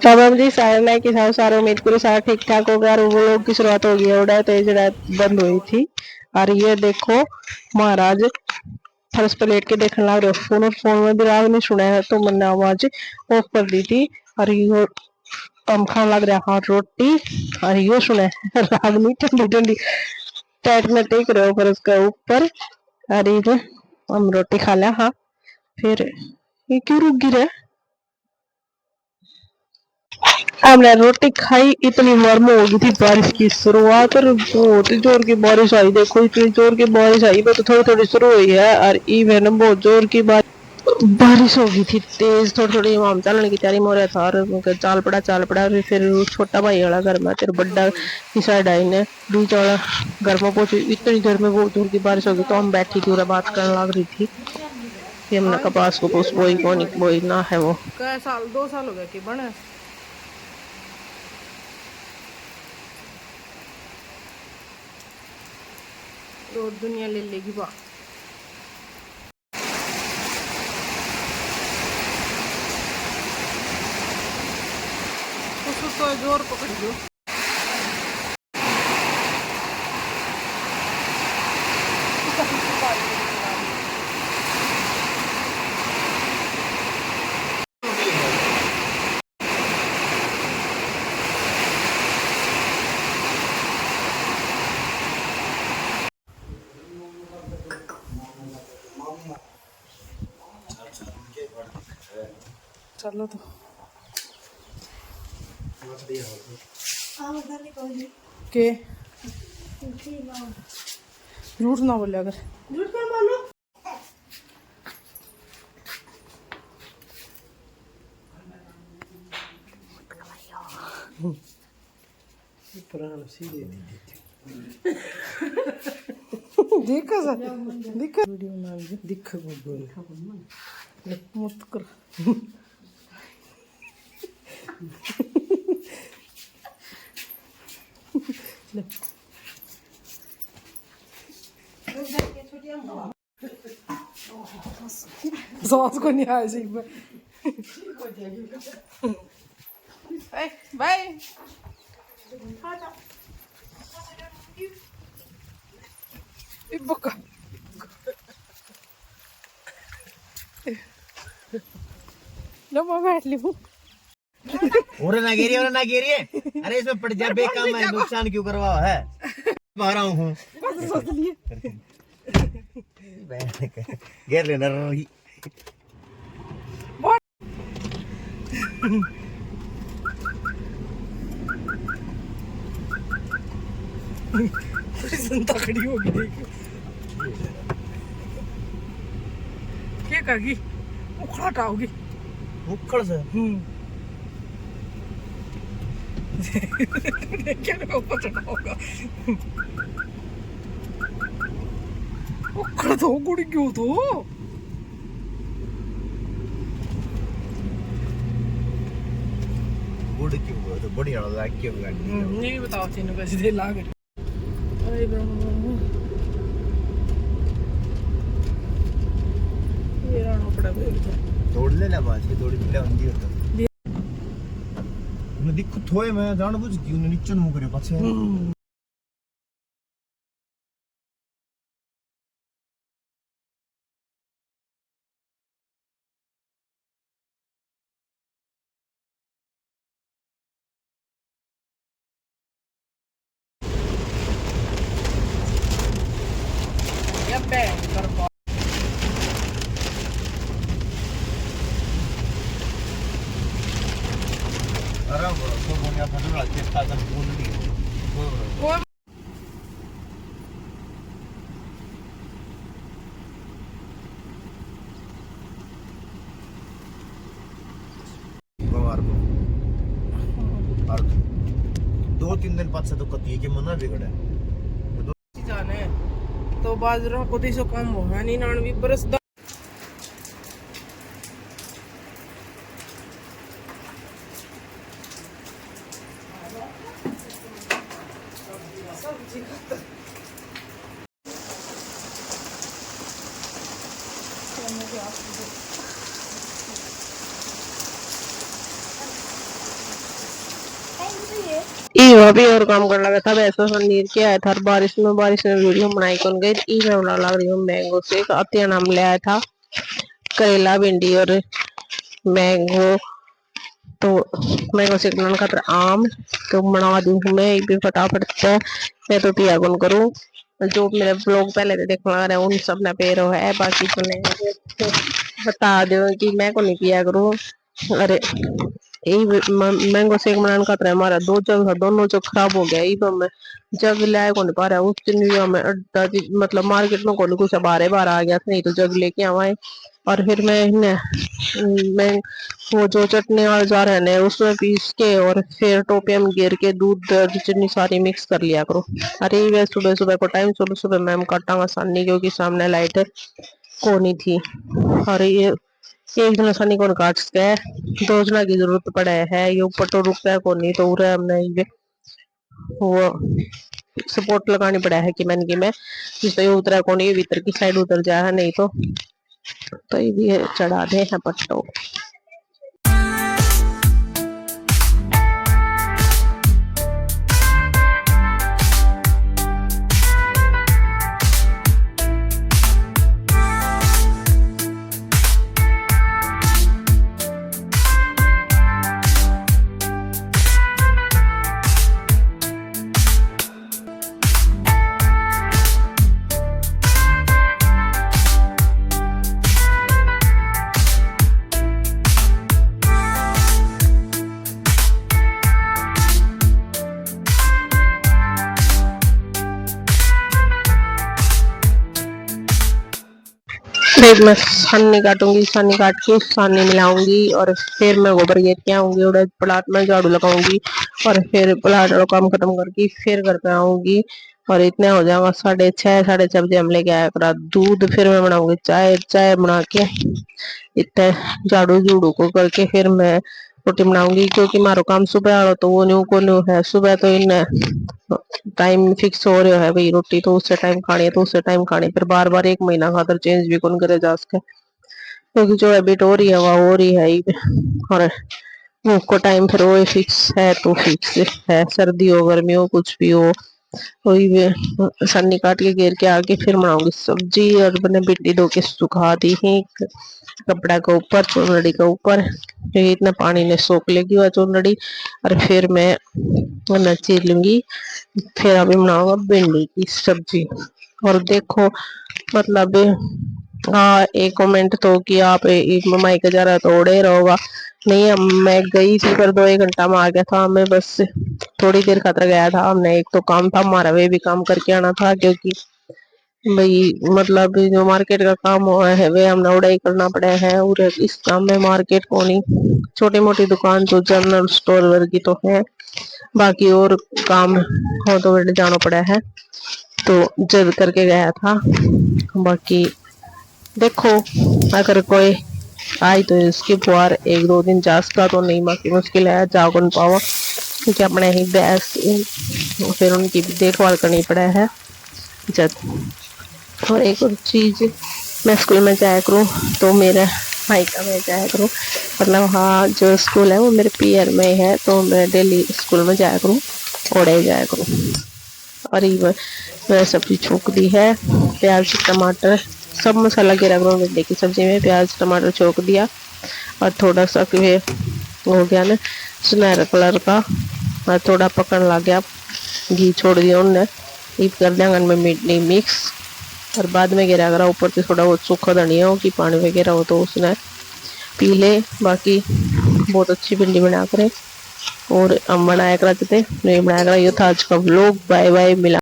तब हम जी सारे कि सारा उम्मीद करो सारा ठीक ठाक हो गया और वो लोग की शुरुआत हो गई उड़ा तेज रात बंद हुई थी। और ये देखो महाराज फर्श पर लेट के देखने लग रहे फोन और फोन में भी राग नहीं सुना है तो मैंने आवाज ऑफ कर दी थी। और ये हम खाने लग रहा हाँ रोटी और ये सुना है राग नहीं ठंडी ठंडी टाइट में टेक रहे हो फर्श के ऊपर। और ये हम रोटी खा लिया हाँ फिर ये क्यों रुक गिरा। हमने रोटी खाई इतनी गर्म हो गई थी बारिश की शुरुआत और बहुत जोर की बारिश आई देखो इतनी जोर की बारिश आई वो तो थोड़ी थोड़ी शुरू हुई है और इवन बहुत जोर की बारिश हो गई थी तेज थोड़ी थोड़ी हम चलने की तैयारी हो रहा था और चाल पड़ा और फिर छोटा भाई वाला घर में तेरे बड्डा की साइड आई ने बीच वाला घर में पहुंची इतनी देर में बहुत जोर की बारिश होगी तो हम बैठी थी और बात करने लग रही थी कि हमने कपास को पोस बोई कौन बोई ना है वो क्या साल 2 साल हो गया कि बने तो दुनिया ले लेगी बा तो जोर पकड़ियो चलो तो के झूठ ना बोले अगर झूठ ना बोलो देखा सर देखा वीडियो ना दिख बोल मत कर सॉस को नहीं आया जी बाय इबका लो मैं बैठ ली हूँ और ना गिरी अरे इसमें पड़ जा बेकाम है नुकसान क्यों करवा है मारा हूँ सोच लिए घेर लेना रही तकड़ी होगी क्या कहेगी उखड़ा टाओगी उखड़ से क्या ऊपर चढ़ा होगा उखड़ा तो गुड़ी क्यों तो गुड़ क्यों तो बढ़िया लाग क्यों नहीं बताओ तीनों कैसे दे लाग अरे ये राणो पड़ा तोड़ लेना बात ये थोड़ी मिला होती होता ने दिक्कत थोए मैं जान बुझ क्यों नीचे मुंह करे पाछे या बैंग कर अरे बड़ा तो बोलिया फटड़ा चेष्टा कर बोल दी बार को और 2-3 दिन बाद से तो कती के मना बिगड़ा जाने तो बाजरा को दिसो कम हो है 99 बरस अभी और काम करने लगा था वैसे नीर के आया था बारिश में वीडियो बनाई कौन गई ई मैं बना लग रही हूँ मैंगो से अतिया नाम ले आया था करेला भिंडी और मैंगो। तो मैंगो से बनाने खातर आम तो बना दी हूँ मैं भी फटाफट से मैं तो पिया कौन करूँ जो मेरे ब्लॉग पहले से देखने लगा रहे उन सब ने पेरो है बाकी तो नहीं तो बता दो कि मैं को नहीं पिया करूँ। अरे यही मैंगो शेक बनाने का हमारा दो जग था दोनों जग खराब हो गया तो मैं जग लाया कौन पा रहा उस दिन भी हमें मतलब मार्केट में कौन कुछ बारह बार आ गया था नहीं तो जग लेके आवाए। और फिर मैं वो जो चटनी वाला जार है ना उसमें पीस के और फिर टोपिया में गिर के दूध दर्द चटनी सारी मिक्स कर लिया करो। अरे वह सुबह सुबह को टाइम सुबह सुबह मैम काटांगा आसानी क्योंकि सामने लाइट को नहीं थी। और ये एक दिन आसानी कौन काट सके दो जना की जरूरत पड़े है ये ऊपर तो रुकता है कौन नहीं तो उरे हमने वो सपोर्ट लगानी पड़ा है कि मैंने कि मैं जिस तो ये उतरा कौन ये भीतर की साइड उतर जाए है नहीं तो ये भी चढ़ा दे है पट्टो। फिर मैं सानी काटूंगी सानी काट के सानी मिलाऊंगी और फिर मैं गोबर घेर के आऊंगी और प्लाट में झाड़ू लगाऊंगी और फिर प्लाट और काम खत्म करके फिर घर पे आऊंगी और इतने हो जाएगा 6:30 बजे हम लेके आया करा दूध फिर मैं बनाऊंगी चाय चाय बना के इतने झाड़ू झूड़ू को करके फिर मैं रोटी बनाऊंगी क्योंकि मारो काम सुबह आलो तो वो न्यू को न्यू है सुबह तो इन टाइम फिक्स हो रहा है भाई रोटी तो उससे टाइम खानी है तो उससे टाइम खानी फिर बार बार एक महीना खातर चेंज भी कौन करे जा सके क्योंकि जो हैबिट हो रही है वह हो रही है और भूख को टाइम फिर वो फिक्स है तो फिक्स है सर्दी हो गर्मी हो कुछ भी हो वही सन्नी काट के घेर के आके फिर बनाऊंगी सब्जी और मैंने भिंडी धो के सुखा दी है कपड़ा के ऊपर चुनड़ी के ऊपर फिर इतना पानी ने सोख लेगी वह चुनड़ी और फिर मैं चीर लूंगी फिर अभी बनाऊंगा भिंडी की सब्जी। और देखो मतलब एक कमेंट तो कि आप माई का जा रहा तो उड़े रहोगा नहीं मैं गई थी पर 2 घंटा में आ गया था हमें बस थोड़ी देर खातर गया था हमने एक तो काम था हमारा वे भी काम करके आना था क्योंकि भाई मतलब जो मार्केट का काम हुआ है वे हमने उड़ाई करना पड़ा है और इस काम में मार्केट को नहीं छोटी मोटी दुकान तो जनरल स्टोर वर्गी तो है बाकी और काम हो तो जाना पड़ा है तो जल्द करके गया था। बाकी देखो अगर कोई आई तो इसकी पुआर 1-2 दिन जासका तो नहीं बाकी मुश्किल है जागन पावा क्योंकि अपने ही भैंस फिर उनकी भी देखभाल करनी पड़ा है जब। और एक और चीज मैं स्कूल में जाया करूँ तो मेरा मायका में जाया करूँ मतलब हाँ जो स्कूल है वो मेरे पीयर में है तो मैं डेली स्कूल में जाया करूँ ओढ़े जाया करूँ। और ये मैं सब्जी छोक दी है प्याज टमाटर सब मसाला गिरा करूँ भिंडी की सब्जी में प्याज टमाटर छोक दिया और थोड़ा सा हो गया ना सुनहरा कलर का और थोड़ा पकड़ लग गया घी छोड़ दिया उनने ईप कर दिया में मीठी मिक्स और बाद में गिरा करा ऊपर से थोड़ा बहुत सूखा धनिया हो कि पानी वगैरह हो तो उसने पी ले। बाकी बहुत अच्छी भिंडी बना कर और हम बनाया कराते नहीं बनाया करा ये था आज का व्लॉग बाय बाय मिला।